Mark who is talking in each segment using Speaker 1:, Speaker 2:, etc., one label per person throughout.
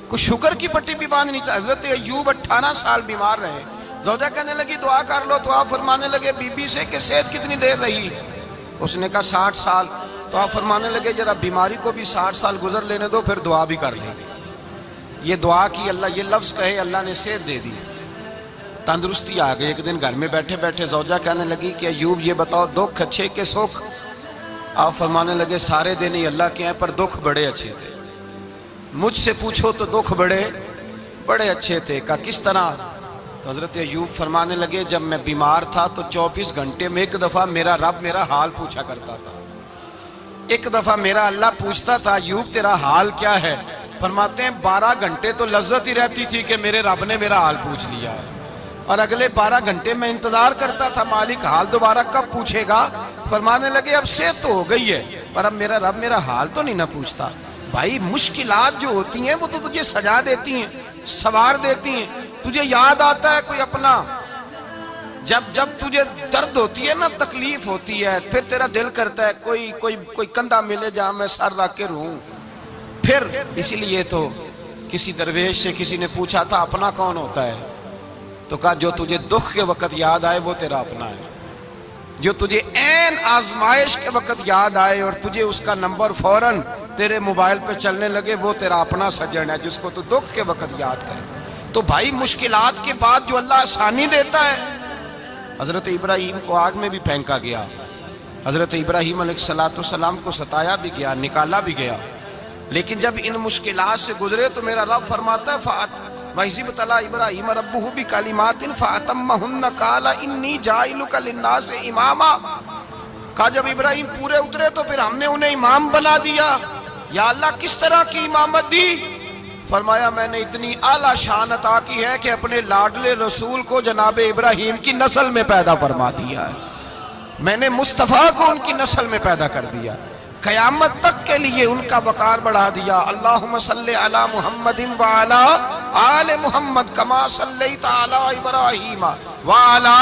Speaker 1: کوئی شکر کی پٹی بھی باندھنی چاہیے۔ حضرت ایوب 18 سال بیمار رہے، زوجہ کہنے لگی دعا کر لو، تو آپ فرمانے لگے بی بی سے کہ صحت کتنی دیر رہی؟ اس نے کہا 60 سال۔ تو آپ فرمانے لگے ذرا بیماری کو بھی 60 سال گزر لینے دو، پھر دعا بھی کر لیں۔ یہ دعا کی، اللہ یہ لفظ کہے، اللہ نے صحت دے دی، تندرستی آ گئی۔ ایک دن گھر میں بیٹھے بیٹھے زوجہ کہنے لگی کہ ایوب یہ بتاؤ دکھ اچھے کہ سکھ؟ آپ فرمانے لگے سارے دن ہی اللہ کے ہیں، پر دکھ بڑے اچھے تھے۔ مجھ سے پوچھو تو دکھ بڑے اچھے تھے۔ کہا کس طرح؟ تو حضرت ایوب فرمانے لگے جب میں بیمار تھا تو 24 گھنٹے میں ایک دفعہ میرا رب میرا حال پوچھا کرتا تھا۔ ایک دفعہ میرا اللہ پوچھتا تھا ایوب تیرا حال کیا ہے؟ فرماتے ہیں 12 گھنٹے تو لذت ہی رہتی تھی کہ میرے رب نے میرا حال پوچھ لیا ہے، اور اگلے 12 گھنٹے میں انتظار کرتا تھا مالک حال دوبارہ کب پوچھے گا۔ فرمانے لگے اب صحت تو ہو گئی ہے، پر اب میرا رب میرا حال تو نہیں نہ پوچھتا۔ بھائی مشکلات جو ہوتی ہیں وہ تو تجھے سجا دیتی ہیں، سوار دیتی ہیں۔ تجھے یاد آتا ہے کوئی اپنا، جب تجھے درد ہوتی ہے نا، تکلیف ہوتی ہے، پھر تیرا دل کرتا ہے کوئی کندھا ملے جہاں میں سر رکھ کے رہوں۔ پھر اسی لیے تو کسی درویش سے کسی نے پوچھا تھا اپنا کون ہوتا ہے؟ تو کہا جو تجھے دکھ کے وقت یاد آئے وہ تیرا اپنا ہے، جو تجھے عین آزمائش کے وقت یاد آئے اور تجھے اس کا نمبر فوراً تیرے موبائل پہ چلنے لگے، وہ تیرا اپنا سجن ہے جس کو تو دکھ کے وقت یاد کرے۔ تو بھائی مشکلات کے بعد جو اللہ آسانی دیتا ہے، حضرت ابراہیم کو آگ میں بھی پھینکا گیا، حضرت ابراہیم علیہ السلام کو ستایا بھی گیا، نکالا بھی گیا، لیکن جب ان مشکلات سے گزرے تو میرا رب فرماتا ہے وَإِذِ ابْتَلَىٰ إِبْرَاهِيمَ رَبُّهُ بِكَلِمَاتٍ فَأَتَمَّهُنَّ قَالَ إِنِّي جَاعِلُكَ لِلنَّاسِ إِمَامًا۔ کہا جب ابراہیم پورے اترے تو پھر ہم نے انہیں امام بنا دیا۔ یا اللہ کس طرح کی امامت دی؟ فرمایا میں نے اتنی اعلیٰ شان عطا کی ہے کہ اپنے لاڈلے رسول کو جناب ابراہیم کی نسل میں پیدا فرما دیا ہے، میں نے مصطفیٰ کو ان کی نسل میں پیدا کر دیا، قیامت تک کے لیے ان کا وقار بڑھا دیا۔ اللہم صلی علی محمد وعلی آل محمد کما صلیت علی ابراہیم وعلی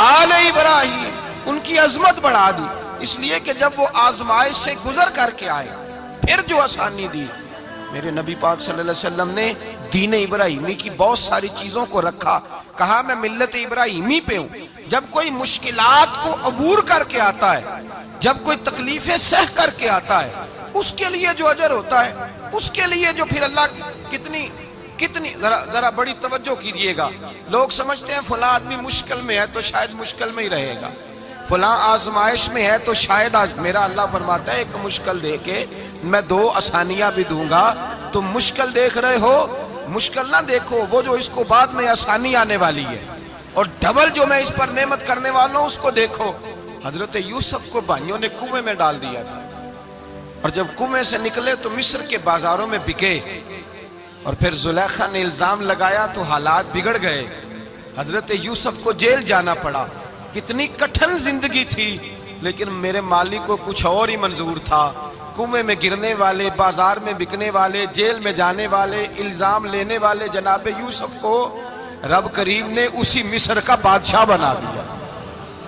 Speaker 1: آل ابراہیم، ان کی عظمت بڑھا دی، اس لیے کہ جب وہ آزمائش سے گزر کر کے آئے پھر جو آسانی دی۔ میرے نبی پاک صلی اللہ علیہ وسلم نے دین ابراہیمی کی بہت ساری چیزوں کو رکھا، کہا میں ملت ابراہیمی پہ ہوں۔ جب کوئی مشکلات کو عبور کر کے آتا ہے، جب کوئی تکلیفیں سہ کر کے آتا ہے، اس کے لیے جو اجر ہوتا ہے، اس کے لیے جو پھر اللہ کتنی ذرا بڑی توجہ کیجئے گا۔ لوگ سمجھتے ہیں فلاں آدمی مشکل میں ہے تو شاید مشکل میں ہی رہے گا، فلاں آزمائش میں ہے تو شاید میرا اللہ فرماتا ہے ایک مشکل دے کے میں 2 آسانیاں بھی دوں گا۔ تم مشکل دیکھ رہے ہو، مشکل نہ دیکھو، وہ جو اس کو بعد میں آسانی آنے والی ہے، اور ڈبل جو میں اس پر نعمت کرنے والا ہوں اس کو دیکھو۔ حضرت یوسف کو بھائیوں نے کنویں میں ڈال دیا تھا، اور جب کنویں سے نکلے تو مصر کے بازاروں میں بکے، اور پھر زلیخا نے الزام لگایا تو حالات بگڑ گئے، حضرت یوسف کو جیل جانا پڑا۔ کتنی کٹھن زندگی تھی، لیکن میرے مالک کو کچھ اور ہی منظور تھا۔ کنویں میں گرنے والے، بازار میں بکنے والے، جیل میں جانے والے، الزام لینے والے جناب یوسف کو رب کریم نے اسی مصر کا بادشاہ بنا دیا،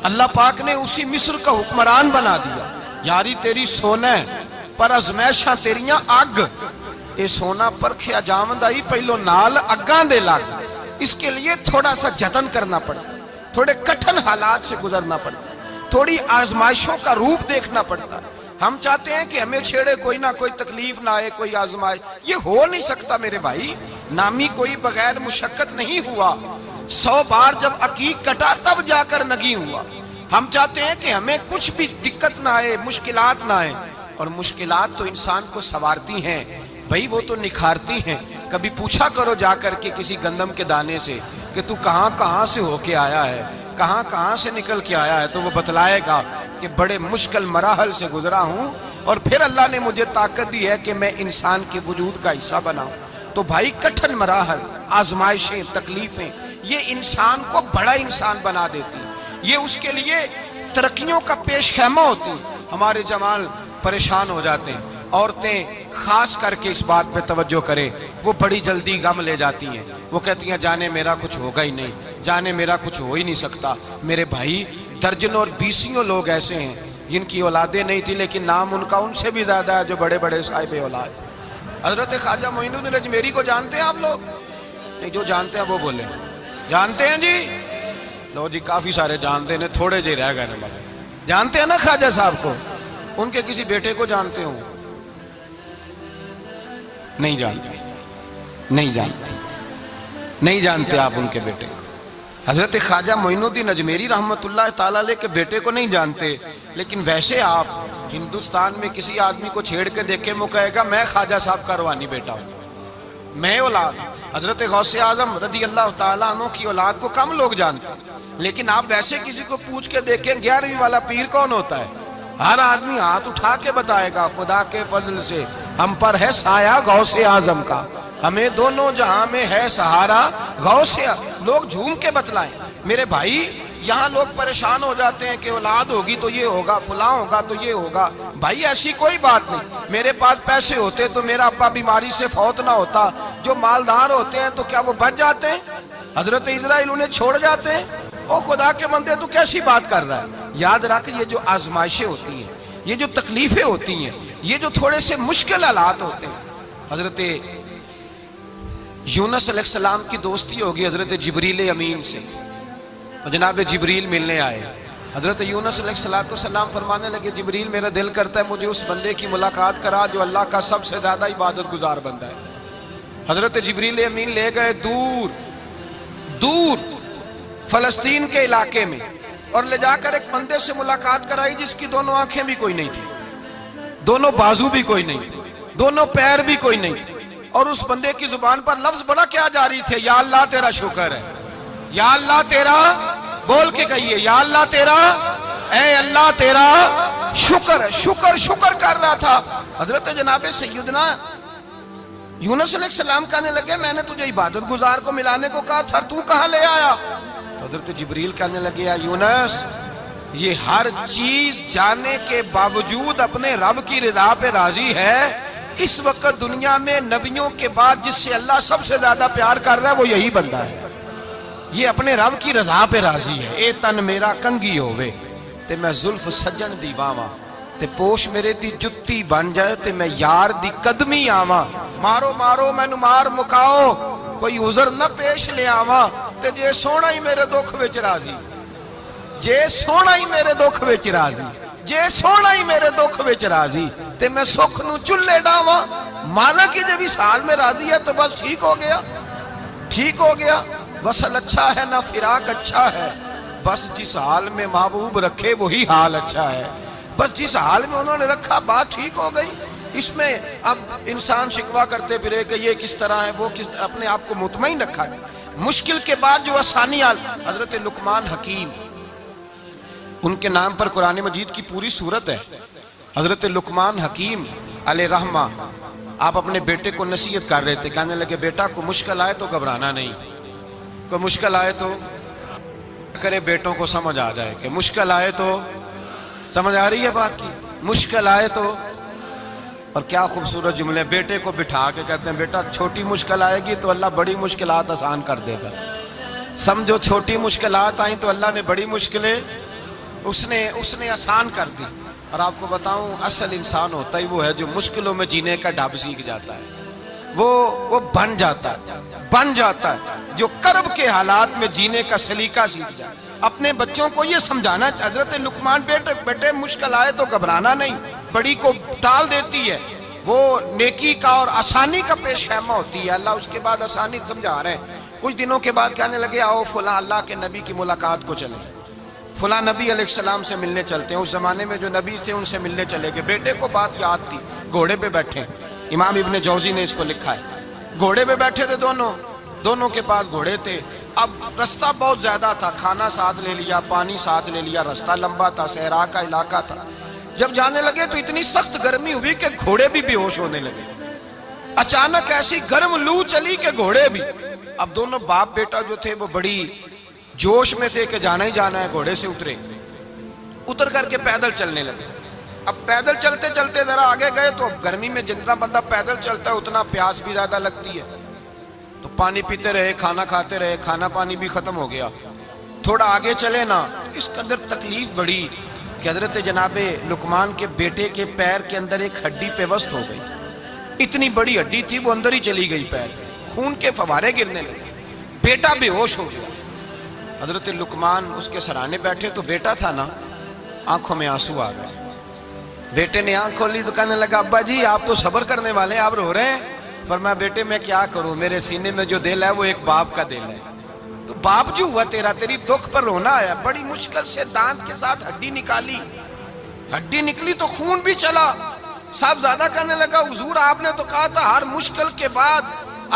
Speaker 1: اللہ پاک نے اسی مصر کا حکمران بنا دیا۔ یاری تیری سونا پر ازمیشاں تیریاں اگ، اے سونا پرکھیا جاوندائی پہلو نال اگاں دے لگ۔ اس کے لیے تھوڑا سا جتن کرنا پڑتا، تھوڑے کٹھن حالات سے گزرنا پڑتا، تھوڑی آزمائشوں کا روپ دیکھنا پڑتا۔ ہم چاہتے ہیں کہ ہمیں چھیڑے کوئی نہ کوئی تکلیف نہ آئے، کوئی آزمائش، یہ ہو نہیں سکتا میرے بھائی۔ نامی کوئی بغیر مشقت نہیں ہوا، 100 بار جب عقیق کٹا تب جا کر نگی ہوا۔ ہم چاہتے ہیں کہ ہمیں کچھ بھی دقت نہ آئے، مشکلات نہ آئے، اور مشکلات تو انسان کو سنوارتی ہیں بھائی، وہ تو نکھارتی ہیں۔ کبھی پوچھا کرو جا کر کے کسی گندم کے دانے سے کہ تو کہاں سے ہو کے آیا ہے، کہاں سے نکل کے آیا ہے، تو وہ بتلائے گا کہ بڑے مشکل مراحل سے گزرا ہوں، اور پھر اللہ نے مجھے طاقت دی ہے کہ میں انسان کے وجود کا حصہ بناؤں۔ تو بھائی کٹھن مراحل، آزمائشیں، تکلیفیں، یہ انسان کو بڑا انسان بنا دیتی ہیں، یہ اس کے لیے ترقیوں کا پیش خیمہ ہوتی ہیں۔ ہمارے جوان پریشان ہو جاتے ہیں، عورتیں خاص کر کے اس بات پہ توجہ کریں، وہ بڑی جلدی غم لے جاتی ہیں، وہ کہتی ہیں جانے میرا کچھ ہوگا ہی نہیں، جانے میرا کچھ ہو ہی نہیں سکتا۔ میرے بھائی درجنوں اور بیسیوں لوگ ایسے ہیں جن کی اولادیں نہیں تھی، لیکن نام ان کا ان سے بھی زیادہ ہے جو بڑے بڑے صاحب اولاد۔ حضرت خواجہ معین الدین اجمیری کو جانتے ہیں آپ لوگ؟ نہیں، جو جانتے ہیں وہ بولیں، جانتے ہیں جی؟ لو جی، کافی سارے جانتے ہیں، تھوڑے جی رہ گئے نا۔ جانتے ہیں نا خواجہ صاحب کو؟ ان کے کسی بیٹے کو جانتے ہوں؟ نہیں جانتے، نہیں جانتے، نہیں جانتے آپ ان کے بیٹے کو۔ حضرت خواجہ معین الدین اجمیری رحمت اللہ تعالیٰ علیہ کے بیٹے کو نہیں جانتے، لیکن ویسے آپ ہندوستان میں کسی آدمی کو چھیڑ کے دیکھیں، وہ کہے گا میں خواجہ صاحب کا روحانی بیٹا ہوں، میں اولاد۔ حضرت غوث اعظم رضی اللہ تعالیٰ عنہ کی اولاد کو کم لوگ جانتے ہیں، لیکن آپ ویسے کسی کو پوچھ کے دیکھیں 11ویں والا پیر کون ہوتا ہے، ہر آدمی ہاتھ اٹھا کے بتائے گا خدا کے فضل سے ہم پر ہے سایہ غوث اعظم کا، ہمیں دونوں جہاں میں ہے سہارا غوث اعظم۔ لوگ جھوم کے بتلائیں۔ میرے بھائی، یہاں لوگ پریشان ہو جاتے ہیں کہ اولاد ہوگی تو یہ ہوگا، فلاں ہوگا تو یہ ہوگا۔ بھائی ایسی کوئی بات نہیں، میرے پاس پیسے ہوتے تو میرا ابا بیماری سے فوت نہ ہوتا۔ جو مالدار ہوتے ہیں تو کیا وہ بچ جاتے ہیں؟ حضرت اسرائیل انہیں چھوڑ جاتے ہیں؟ او خدا کے بندے، تو کیسی بات کر رہا ہے؟ یاد رکھ، یہ جو آزمائشیں ہوتی ہیں، یہ جو تکلیفیں ہوتی ہیں، یہ جو تھوڑے سے مشکل حالات ہوتے ہیں۔ حضرت یونس علیہ السلام کی دوستی ہوگی حضرت جبریل امین سے، تو جناب جبریل ملنے آئے۔ حضرت یونس علیہ السلام فرمانے لگے جبریل میرا دل کرتا ہے مجھے اس بندے کی ملاقات کرا جو اللہ کا سب سے زیادہ عبادت گزار بندہ ہے۔ حضرت جبریل امین لے گئے دور دور فلسطین کے علاقے میں، اور لے جا کر ایک بندے سے ملاقات کرائی جس کی دونوں آنکھیں بھی کوئی نہیں تھی، دونوں بازو بھی کوئی نہیں تھی، دونوں پیر بھی کوئی نہیں تھی، اور اس بندے کی زبان پر لفظ بڑا کیا جاری تھے، یا اللہ تیرا شکر ہے، یا اللہ تیرا، بول کے کہیے، یا اللہ تیرا، اے اللہ تیرا شکر ہے۔ شکر شکر کر رہا تھا۔ حضرت جناب سیدنا یونس علیہ السلام کہنے لگے میں نے تجھے عبادت گزار کو ملانے کو کہا تھا، تو کہاں لے آیا؟ حضرت جبریل کہنے لگے یا یونس، یہ ہر چیز جانے کے باوجود اپنے رب کی رضا پہ راضی ہے۔ اس وقت دنیا میں نبیوں کے بعد جس سے اللہ سب سے زیادہ پیار کر رہا ہے وہ یہی بندہ ہے، یہ اپنے رب کی رضا پہ راضی ہے۔ اے تن میرا کنگی ہووے تے میں زلف سجن دی واواں، تے پوش میرے دی جتی بن جائے تے میں یار دی قدمی آواں، مارو مارو مینو مار مکاؤ کوئی عذر نہ پیش لے آواں، تے جے سونا ہی میرے دکھ وچ راضی، جے سونا ہی میرے دکھ وچ راضی، جے سونا ہی میرے دکھ وچ راضی، تے میں سکھ نو چلے ڈاواں۔ مانا کہ جب اس حال میں راضی ہے تو بس ٹھیک ہو گیا، ٹھیک ہو گیا۔ وصل اچھا ہے نہ فراق اچھا ہے، بس جس حال میں محبوب رکھے وہی حال اچھا ہے۔ بس جس حال میں انہوں نے رکھا بات ٹھیک ہو گئی۔ اس میں اب انسان شکوہ کرتے پھرے کہ یہ کس طرح ہے، وہ کس طرح، اپنے آپ کو مطمئن رکھا ہے۔ مشکل کے بعد جو آسانی حضرت لقمان حکیم، ان کے نام پر قرآن مجید کی پوری سورت ہے۔ حضرت لقمان حکیم علیہ رحمہ آپ اپنے بیٹے کو نصیحت کر رہے تھے، کہنے لگے بیٹا کو مشکل آئے تو گھبرانا نہیں، کوئی مشکل آئے تو کرے، بیٹوں کو سمجھ آ جائے کہ مشکل آئے تو، سمجھ آ رہی ہے بات کی، مشکل آئے تو۔ اور کیا خوبصورت جملے، بیٹے کو بٹھا کے کہتے ہیں بیٹا چھوٹی مشکل آئے گی تو اللہ بڑی مشکلات آسان کر دے گا، سمجھو چھوٹی مشکلات آئیں تو اللہ نے بڑی مشکلیں اس نے آسان کر دی۔ اور آپ کو بتاؤں اصل انسان ہوتا ہی وہ ہے جو مشکلوں میں جینے کا ڈھب سیکھ جاتا ہے، وہ بن جاتا ہے جو کرب کے حالات میں جینے کا سلیقہ سیکھ جائے۔ اپنے بچوں کو یہ سمجھانا، حضرت لقمان بیٹے مشکل آئے تو گھبرانا نہیں، بڑی کو ٹال دیتی ہے، وہ نیکی کا اور آسانی کا پیش خیمہ ہوتی ہے۔ اللہ اس کے بعد آسانی سمجھا رہے ہیں۔ کچھ دنوں کے بعد کہنے لگے آؤ فلاں اللہ کے نبی کی ملاقات کو چلیں، فلاں نبی علیہ السلام سے ملنے چلتے ہیں۔ اس زمانے میں جو نبی تھے ان سے ملنے چلے گئے۔ بیٹے کو بات یاد تھی، گھوڑے پہ بیٹھے، امام ابن جوزی نے اس کو لکھا ہے، گھوڑے پہ بیٹھے تھے دونوں کے پاس گھوڑے تھے۔ اب رستہ بہت زیادہ تھا، کھانا ساتھ لے لیا، پانی ساتھ لے لیا، رستہ لمبا تھا، صحرا کا علاقہ تھا۔ جب جانے لگے تو اتنی سخت گرمی ہوئی کہ گھوڑے بھی بے ہوش ہونے لگے۔ اچانک ایسی گرم لو چلی کہ گھوڑے بھی، اب دونوں باپ بیٹا جو تھے وہ بڑی جوش میں تھے کہ جانا ہی جانا ہے، گھوڑے سے اتر کر کے پیدل چلنے لگے۔ اب پیدل چلتے چلتے ذرا آگے گئے تو گرمی میں جتنا بندہ پیدل چلتا ہے اتنا پیاس بھی زیادہ لگتی ہے، تو پانی پیتے رہے، کھانا کھاتے رہے، کھانا پانی بھی ختم ہو گیا۔ تھوڑا آگے چلے نا، اس کے اندر تکلیف بڑی کہ حضرت جناب لقمان کے بیٹے کے پیر کے اندر ایک ہڈی پیوست ہو گئی۔ اتنی بڑی ہڈی تھی وہ اندر ہی چلی گئی پیر، خون کے فوارے گرنے لگے، بیٹا بے ہوش ہو گیا۔ حضرت لقمان اس کے سرانے بیٹھے تو بیٹا تھا نا، آنکھوں میں آنسو آ گئے۔ بیٹے نے آنکھ کھولی تو کہنے لگا ابا جی آپ تو صبر کرنے والے ہیں، آپ رو رہے ہیں؟ فرمایا بیٹے میں کیا کروں، میرے سینے میں جو دل ہے وہ ایک باپ کا دل ہے، تو باپ جو ہوا تیرا، تیری دکھ پر رونا آیا۔ بڑی مشکل سے دانت کے ساتھ ہڈی نکالی، ہڈی نکلی تو خون بھی چلا۔ صاحب زیادہ کہنے لگا حضور آپ نے تو کہا تھا ہر مشکل کے بعد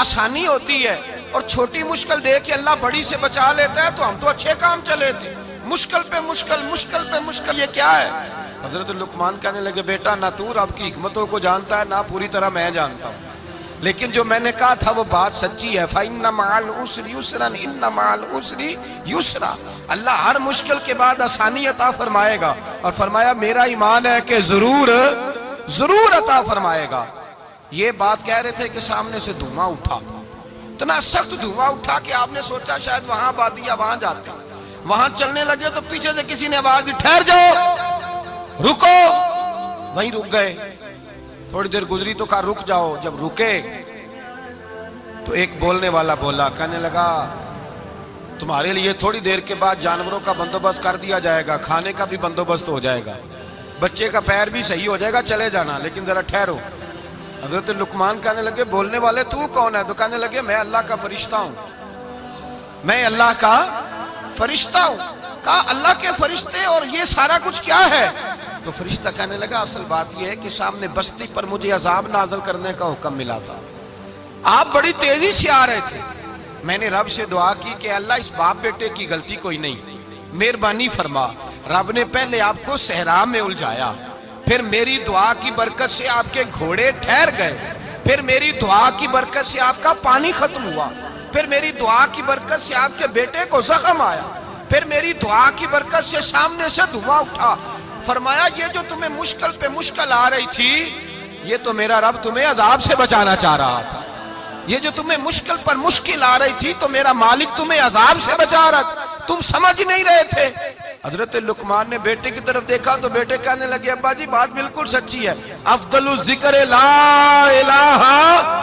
Speaker 1: آسانی ہوتی ہے، اور چھوٹی مشکل دیکھ کے اللہ بڑی سے بچا لیتا ہے، تو ہم تو اچھے کام چلے تھے، مشکل پہ مشکل، مشکل پہ مشکل، یہ کیا ہے؟ حضرت لقمان کہنے لگے بیٹا نہ تو رب کی حکمتوں کو جانتا ہے، نہ پوری طرح میں جانتا ہوں، لیکن جو میں نے کہا تھا وہ بات سچی ہے۔ فَإِنَّ مَعَ الْعُسْرِ يُسْرًا إِنَّ مَعَ الْعُسْرِ يُسْرًا، اللہ ہر مشکل کے بعد آسانی عطا فرمائے گا، اور فرمایا میرا ایمان ہے کہ ضرور ضرور عطا فرمائے گا۔ یہ بات کہہ رہے تھے کہ سامنے سے دھواں اٹھا، اتنا سخت دھواں اٹھا کہ آپ نے سوچا شاید وہاں بادیا وہاں جاتے، وہاں چلنے لگے تو پیچھے سے کسی نے آواز دی ٹھہر جاؤ، رکو، وہیں رک گئے۔ تھوڑی دیر گزری تو کہا رک جاؤ، جب رکے تو ایک بولنے والا بولا، کہنے لگا تمہارے لیے تھوڑی دیر کے بعد جانوروں کا بندوبست کر دیا جائے گا، کھانے کا بھی بندوبست ہو جائے گا، بچے کا پیر بھی صحیح ہو جائے گا، چلے جانا لیکن ذرا ٹھہرو۔ حضرت لقمان کہنے لگے بولنے والے تو کون ہے؟ تو کہنے لگے میں اللہ کا فرشتہ ہوں، میں اللہ کا فرشتہ ہوں۔ کہا اللہ کے فرشتے اور یہ سارا کچھ کیا ہے؟ تو فرشتہ کہنے لگا اصل بات یہ ہے کہ سامنے بستی پر مجھے عذاب نازل کرنے کا حکم ملا تھا، آپ بڑی تیزی سے آ رہے تھے، میں نے رب سے دعا کی کہ اللہ اس باپ بیٹے کی غلطی کوئی نہیں، مہربانی فرما۔ رب نے پہلے آپ کو صحرا میں الجھایا، پھر میری دعا کی برکت سے آپ کے گھوڑے ٹھہر گئے، پھر میری دعا کی برکت سے آپ کا پانی ختم ہوا، پھر میری دعا کی برکت سے آپ کے بیٹے کو زخم آیا، پھر میری دعا کی برکت سے سامنے سے دھواں اٹھا۔ فرمایا یہ جو تمہیں مشکل پہ مشکل آ رہی تھی، یہ تو میرا رب تمہیں عذاب سے بچانا چاہ رہا تھا، یہ جو تمہیں مشکل پر مشکل آ رہی تھی تو میرا مالک تمہیں عذاب سے بچا رہا تھا، تم سمجھ نہیں رہے تھے۔ حضرت لقمان نے بیٹے کی طرف دیکھا تو بیٹے کہنے لگے ابا جی بات بالکل سچی ہے، افضل الذکر لا الہ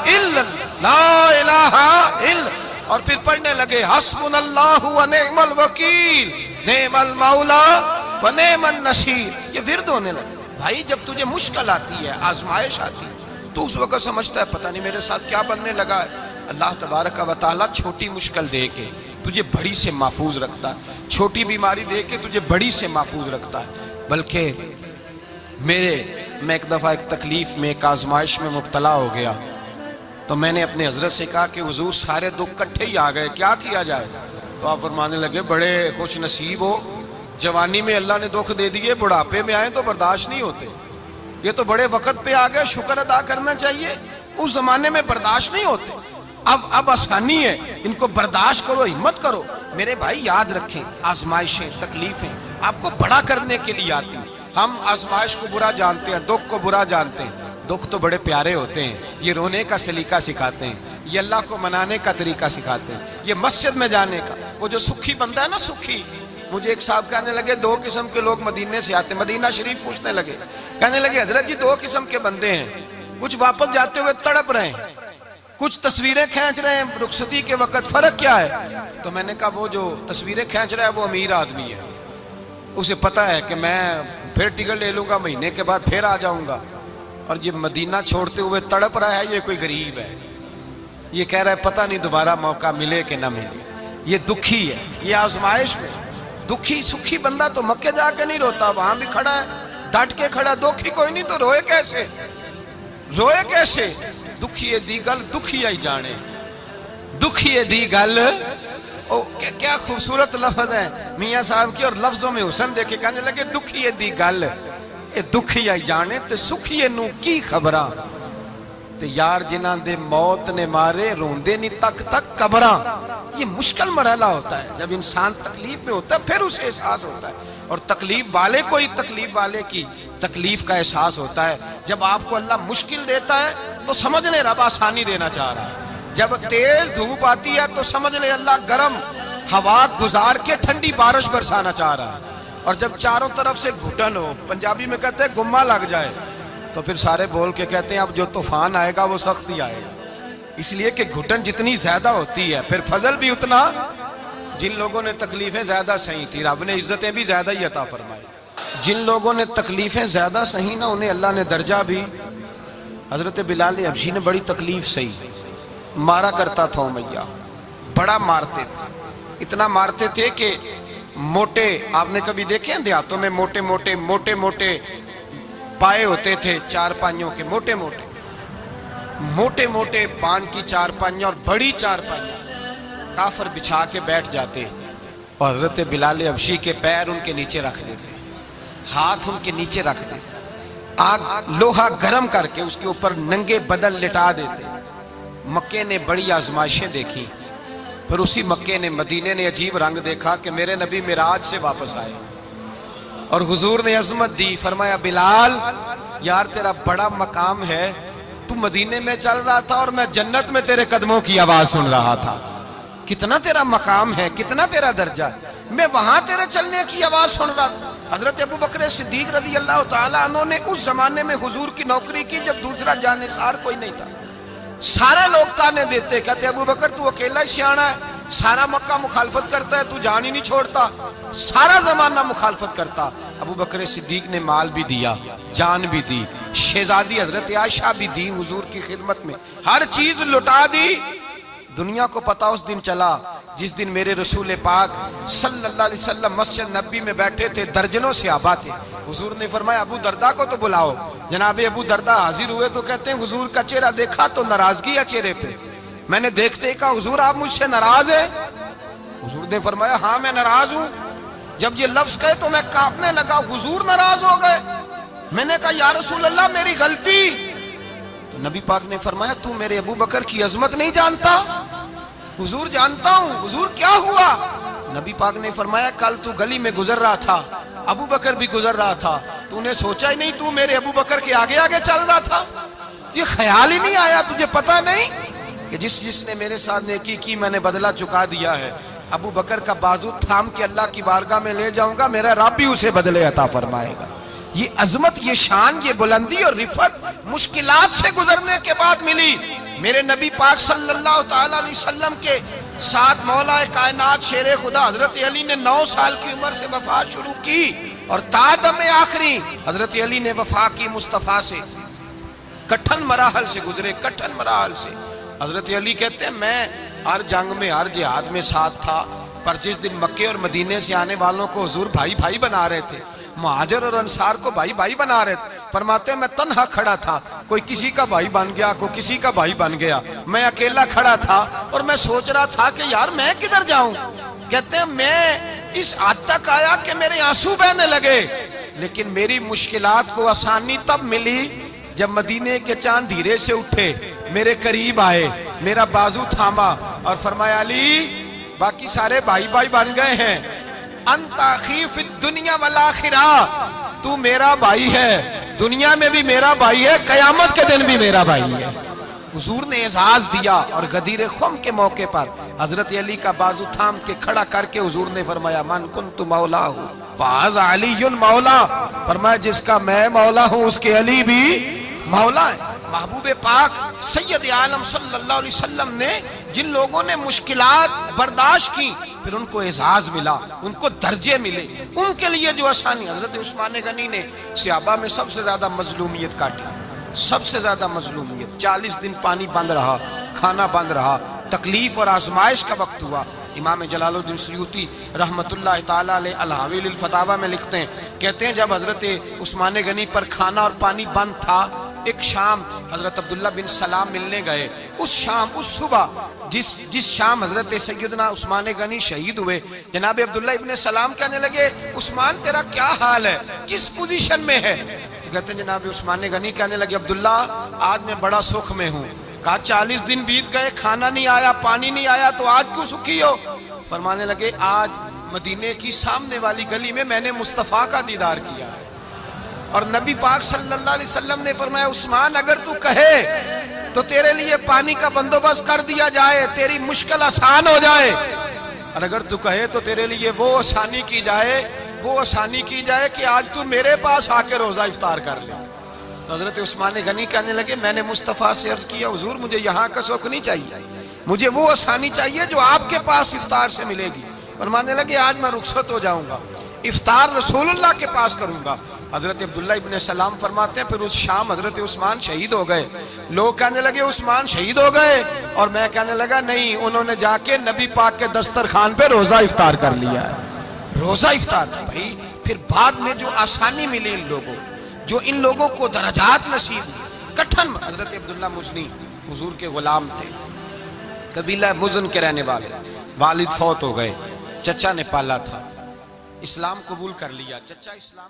Speaker 1: الا لا الہ الا، اور پھر پڑھنے لگے حسبنا اللہ و نعم الوکیل نعم المولا و نعم النصیر۔ یہ ورد ہونے لگے۔ بھائی جب تجھے مشکل آتی ہے، آزمائش آتی ہے، تو اس وقت سمجھتا ہے پتہ نہیں میرے ساتھ کیا بننے لگا ہے۔ اللہ تبارک و تعالیٰ چھوٹی مشکل دے کے تجھے بڑی سے محفوظ رکھتا ہے، چھوٹی بیماری دے کے تجھے بڑی سے محفوظ رکھتا ہے۔ بلکہ میں ایک دفعہ ایک تکلیف میں، ایک آزمائش میں مبتلا ہو گیا، تو میں نے اپنے حضرت سے کہا کہ حضور سارے دکھ کٹھے ہی آ گئے، کیا کیا جائے؟ تو آپ فرمانے لگے بڑے خوش نصیب ہو، جوانی میں اللہ نے دکھ دے دیے، بڑھاپے میں آئے تو برداشت نہیں ہوتے، یہ تو بڑے وقت پہ آ گئے، شکر ادا کرنا چاہیے، اس زمانے میں برداشت نہیں ہوتے، اب آسانی ہے، ان کو برداشت کرو، ہمت کرو۔ میرے بھائی یاد رکھیں آزمائشیں، تکلیفیں آپ کو بڑا کرنے کے لیے آتی ہیں۔ ہم آزمائش کو برا جانتے ہیں، دکھ کو برا جانتے ہیں، دکھ تو بڑے پیارے ہوتے ہیں، یہ رونے کا سلیقہ سکھاتے ہیں، یہ اللہ کو منانے کا طریقہ سکھاتے ہیں، یہ مسجد میں جانے کا۔ وہ جو سکھی بندہ ہے نا، سکھی، مجھے ایک صاحب کہنے لگے دو قسم کے لوگ مدینے سے آتے ہیں، مدینہ شریف پوچھنے لگے، کہنے لگے حضرت جی دو قسم کے بندے ہیں، کچھ واپس جاتے ہوئے تڑپ رہے ہیں، کچھ تصویریں کھینچ رہے ہیں رخصتی کے وقت، فرق کیا ہے؟ تو میں نے کہا وہ جو تصویریں کھینچ رہا ہے وہ امیر آدمی ہے، اسے پتہ ہے کہ میں پھر ٹکٹ لے لوں گا، مہینے کے بعد پھر آ جاؤں گا، اور یہ مدینہ چھوڑتے ہوئے تڑپ رہا ہے یہ کوئی غریب ہے، یہ کہہ رہا ہے پتہ نہیں دوبارہ موقع ملے کہ نہ ملے، یہ دکھی ہے، یہ آزمائش میں دکھی۔ سکھی بندہ تو مکے جا کے نہیں روتا، وہاں بھی کھڑا ہے ڈٹ کے کھڑا، دکھی کوئی نہیں تو روئے کیسے؟ روئے کیسے؟ دکھیے دی گل دکھیا ہی جانے، دکھیے دی گل، کیا خوبصورت لفظ ہے میاں صاحب کی، اور لفظوں میں حسن دیکھے، کہنے لگے دکھیے دی گل اے دکھیا ہی جانے، تے سکھیے نو کی خبراں، تے یار جنہاں دے موت نے مارے روندے نہیں تک تک قبراں۔ یہ مشکل مرحلہ ہوتا ہے، جب انسان تکلیف میں ہوتا ہے پھر اسے احساس ہوتا ہے، اور تکلیف والے کو ہی تکلیف والے کی تکلیف کا احساس ہوتا ہے۔ جب آپ کو اللہ مشکل دیتا ہے تو سمجھ لے رب آسانی دینا چاہ رہا ہے، جب تیز دھوپ آتی ہے تو سمجھ لے اللہ گرم ہوا گزار کے ٹھنڈی بارش برسانا چاہ رہا ہے، اور جب چاروں طرف سے گھٹن ہو، پنجابی میں کہتے ہیں گمہ لگ جائے، تو پھر سارے بول کے کہتے ہیں اب جو طوفان آئے گا وہ سخت ہی آئے گا، اس لیے کہ گھٹن جتنی زیادہ ہوتی ہے پھر فضل بھی اتنا. جن لوگوں نے تکلیفیں زیادہ سہی تھی رب نے عزتیں بھی زیادہ ہی عطا فرمائی. جن لوگوں نے تکلیفیں زیادہ سہی نا انہیں اللہ نے درجہ بھی. حضرت بلال حبشی نے بڑی تکلیف سہی، مارا کرتا تھا امیہ، بڑا مارتے تھے، اتنا مارتے تھے کہ موٹے، آپ نے کبھی دیکھے ہیں دیہاتوں میں موٹے موٹے پائے ہوتے تھے چارپائیوں کے، موٹے موٹے پان کی چارپائیاں اور بڑی چارپائیاں کافر بچھا کے بیٹھ جاتے اور حضرت بلال حبشی کے پیر ان کے نیچے رکھ دیتے، ہاتھ ان کے نیچے رکھ دیتے، آگ لوہا گرم کر کے اس کے اوپر ننگے بدن لٹا دیتے. مکے نے بڑی آزمائشیں دیکھی، پھر اسی مکے نے مدینے نے عجیب رنگ دیکھا کہ میرے نبی معراج سے واپس آئے اور حضور نے عظمت دی. فرمایا بلال یار تیرا بڑا مقام ہے، تو مدینے میں چل رہا تھا اور میں جنت میں تیرے قدموں کی آواز سن رہا تھا. کتنا تیرا مقام ہے، کتنا تیرا درجہ ہے، میں وہاں تیرے چلنے کی آواز سن رہا تھا. حضرت ابو بکر صدیق رضی اللہ تعالیٰ عنہ نے اس زمانے میں حضور کی نوکری کی جب دوسرا جانثار کوئی نہیں تھا. سارے لوگ تانے دیتے، کہتے ابو بکر تو اکیلا ہی سیاںا ہے، سارا مکہ مخالفت کرتا ہے، تو جان ہی نہیں چھوڑتا، سارا زمانہ مخالفت کرتا. ابو بکر صدیق نے مال بھی دیا، جان بھی دی، شہزادی حضرت عائشہ بھی دی حضور کی خدمت میں، ہر چیز لٹا دی. دنیا کو پتا اس دن چلا جس دن میرے رسول پاک صلی اللہ علیہ وسلم مسجد نبی میں بیٹھے تھے، درجنوں صحابہ تھے. حضور نے فرمایا ابو دردہ کو تو بلاؤ. جناب ابو دردہ حاضر ہوئے تو کہتے ہیں حضور کا چہرہ دیکھا تو ناراضگی ہے چہرے پہ. میں نے دیکھتے ہی کہا حضور آپ مجھ سے ناراض ہیں؟ حضور نے فرمایا ہاں میں ناراض ہوں. جب یہ لفظ کہے تو میں کانپنے لگا، حضور ناراض ہو گئے. میں نے کہا یا رسول اللہ میری غلطی. تو نبی پاک نے فرمایا تو میرے ابو بکر کی عظمت نہیں جانتا؟ حضور جانتا ہوں. حضور کیا ہوا؟ نبی پاک نے فرمایا کل تو گلی میں گزر رہا تھا، ابو بکر بھی گزر رہا تھا، تو نے سوچا ہی نہیں تو میرے ابو بکر کے آگے آگے چل رہا تھا؟ یہ خیال ہی نہیں آیا، تجھے پتا نہیں کہ جس نے میرے ساتھ نیکی کی میں نے بدلہ چکا دیا ہے. ابو بکر کا بازو تھام کے اللہ کی بارگاہ میں لے جاؤں گا، میرا رب بھی اسے بدلے عطا فرمائے گا. یہ عظمت، یہ شان، یہ بلندی اور رفعت مشکلات سے گزرنے کے بعد ملی. میرے نبی پاک صلی اللہ تعالیٰ علیہ وسلم کے ساتھ مولا کائنات شیر خدا حضرت علی نے 9 سال کی عمر سے وفا شروع کی اور تا دم آخری حضرت علی نے وفا کی مصطفیٰ سے. کٹھن مراحل سے گزرے، کٹھن مراحل سے. حضرت علی کہتے ہیں میں ہر جنگ میں ہر جہاد میں ساتھ تھا، پر جس دن مکے اور مدینے سے آنے والوں کو حضور بھائی بھائی بنا رہے تھے، مہاجر اور انصار کو بھائی بھائی بنا رہے تھے. فرماتے ہیں میں تنہا کھڑا تھا، کوئی کسی کا بھائی بن گیا، کوئی کسی کا بھائی بن گیا، میں اکیلا کھڑا تھا اور میں سوچ رہا تھا کہ یار میں کدھر جاؤں. کہتے ہیں میں اس حد تک آیا کہ میرے آنسو بہنے لگے، لیکن میری مشکلات کو آسانی تب ملی جب مدینے کے چاند دھیرے سے اٹھے، میرے قریب آئے، میرا بازو تھاما اور فرمایا علی باقی سارے بھائی بھائی بن گئے ہیں، انت اخی فی الدنیا والآخرہ، تو میرا بھائی ہے، دنیا میں بھی میرا بھائی ہے، قیامت کے دن بھی میرا بھائی ہے. حضور نے اعزاز دیا اور غدیر خم کے موقع پر حضرت علی کا بازو تھام کے کھڑا کر کے حضور نے فرمایا من کنت مولا ہوں فہذا علی مولا. فرمایا جس کا میں مولا ہوں اس کے علی بھی مولا ہے. محبوب پاک سید عالم صلی اللہ علیہ وسلم نے جن لوگوں نے مشکلات برداشت کی پھر ان کو اعزاز ملا، ان کو درجے ملے، ان کے لیے جو آسانی. حضرت عثمان غنی نے صحابہ میں سب سے زیادہ مظلومیت کاٹی، سب سے زیادہ مظلومیت. 40 دن پانی بند رہا، کھانا بند رہا، تکلیف اور آزمائش کا وقت ہوا. امام جلال الدین سیوطی رحمت اللہ تعالیٰ علیہ الحاوی للفتاوی میں لکھتے ہیں، کہتے ہیں جب حضرت عثمان غنی پر کھانا اور پانی بند تھا، ایک شام حضرت عبداللہ بن سلام ملنے گئے. اس شام، اس صبح جس شام حضرت سیدنا عثمان غنی شہید ہوئے، جناب عبداللہ ابن سلام کہنے لگے عثمان تیرا کیا حال ہے، کس پوزیشن میں ہے؟ تو کہتے ہیں جناب عثمان غنی کہنے لگے عبداللہ آج میں بڑا سکھ میں ہوں. کہا 40 دن بیت گئے، کھانا نہیں آیا، پانی نہیں آیا، تو آج کیوں سکھی ہو؟ فرمانے لگے آج مدینے کی سامنے والی گلی میں میں نے مصطفیٰ کا دیدار کیا ہے اور نبی پاک صلی اللہ علیہ وسلم نے فرمایا عثمان اگر تو کہے تو تیرے لیے پانی کا بندوبست کر دیا جائے، تیری مشکل آسان ہو جائے، اور اگر تو کہے تو تیرے لیے وہ آسانی کی جائے کہ آج تو میرے پاس آ کے روزہ افطار کر لے. تو حضرت عثمان غنی کہنے لگے میں نے مصطفیٰ سے عرض کیا حضور مجھے یہاں کا سوق نہیں چاہیے، مجھے وہ آسانی چاہیے جو آپ کے پاس افطار سے ملے گی۔ فرمانے لگے آج میں رخصت ہو جاؤں گا، افطار رسول اللہ کے پاس کروں گا۔ حضرت عبداللہ ابن سلام فرماتے ہیں پھر اس شام حضرت عثمان شہید ہو گئے۔ لوگ کہنے لگے عثمان شہید ہو گئے، اور میں کہنے لگا نہیں، انہوں نے جا کے نبی پاک کے دسترخوان پہ روزہ افطار کر لیا ہے۔ روزہ افطار بھائی، پھر بعد میں جو آسانی ملی ان لوگوں، جو ان لوگوں کو درجات نصیب ہوئی، کٹھن حضرت عبداللہ مزنی حضور کے غلام تھے، قبیلہ مزن کے رہنے والے، والد فوت ہو گئے، چچا نے پالا تھا، اسلام قبول کر لیا، چچا اسلام